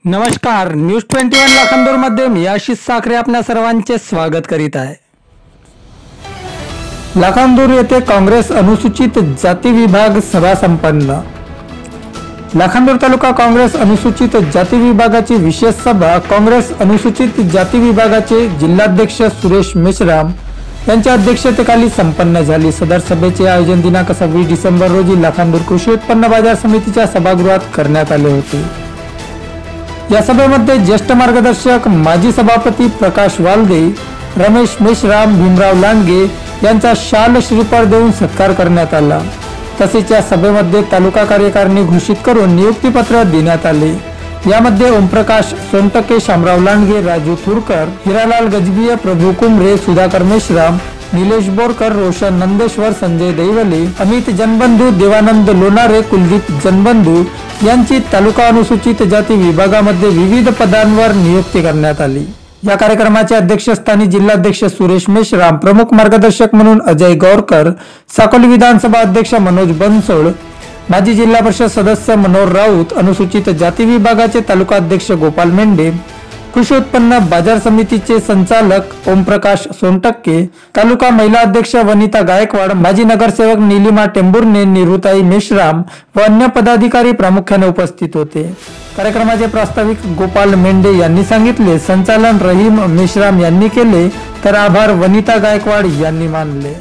नमस्कार, न्यूज 21 लाखांदूरमध्ये मी आशिष साखरे आपल्या सर्वांचे स्वागत करीत आहे। लाखांदूर येथे काँग्रेस अनुसूचित जाती विभाग सभा संपन्न। लाखांदूर तालुका काँग्रेस अनुसूचित जाती विभागाची विशेष सभा काँग्रेस अनुसूचित जाती विभागाचे जिल्हाध्यक्ष सुरेश मेश्राम यांच्या अध्यक्षतेखाली संपन्न झाली। सदर सभेचे आयोजन दिनांक 26 डिसेंबर रोजी लाखांदूर कृषी उत्पन्न बाजार समितीच्या सभागृहात करण्यात आले होते। या सभेमध्ये ज्येष्ठ मार्गदर्शक माजी सभापती प्रकाश वालदे, रमेश मेश्राम, भीमराव लांडगे यांचा शाल श्रीफळ देऊन सत्कार करण्यात आला। तसेच या सभेमध्ये तालुका कार्यकारिणी घोषित करून नियुक्तीपत्र देण्यात आले। यामध्ये ओमप्रकाश सोनटके, शामराव लांडगे, राजू थुरकर, हिरालाल गजबीय, प्रभू कुमरे, सुधाकर मेश्राम, निलेश बोरकर, रोशन नंदेश्वर, संजय दैवले, अमित जनबंधू, देवानंद लोणारे, कुलदीप जनबंधू यांची तालुका अनुसूचित जाती विभागामध्ये विविध पदांवर नियुक्ती करण्यात आली। या कार्यक्रमाच्या अध्यक्षस्थानी जिल्हाध्यक्ष सुरेश मेश्राम, प्रमुख मार्गदर्शक म्हणून अजय गौरकर, साकोली विधानसभा अध्यक्ष मनोज बनसोड, माजी जिल्हा परिषद सदस्य मनोहर राऊत, अनुसूचित जाती विभागाचे तालुका अध्यक्ष गोपाल मेंढे, कृषी उत्पन्न बाजार समितीचे संचालक ओमप्रकाश सोनटक्के, तालुका महिला अध्यक्ष वनिता गायकवाड, माजी नगरसेवक नीलिमा टेंभुर्णे, निरुताई मेश्राम व अन्य पदाधिकारी प्रामुख्याने उपस्थित होते। कार्यक्रमाचे प्रास्ताविक गोपाल मेंढे यांनी सांगितले, संचालन रहीम मेश्राम यांनी केले तर आभार वनिता गायकवाड यांनी मानले।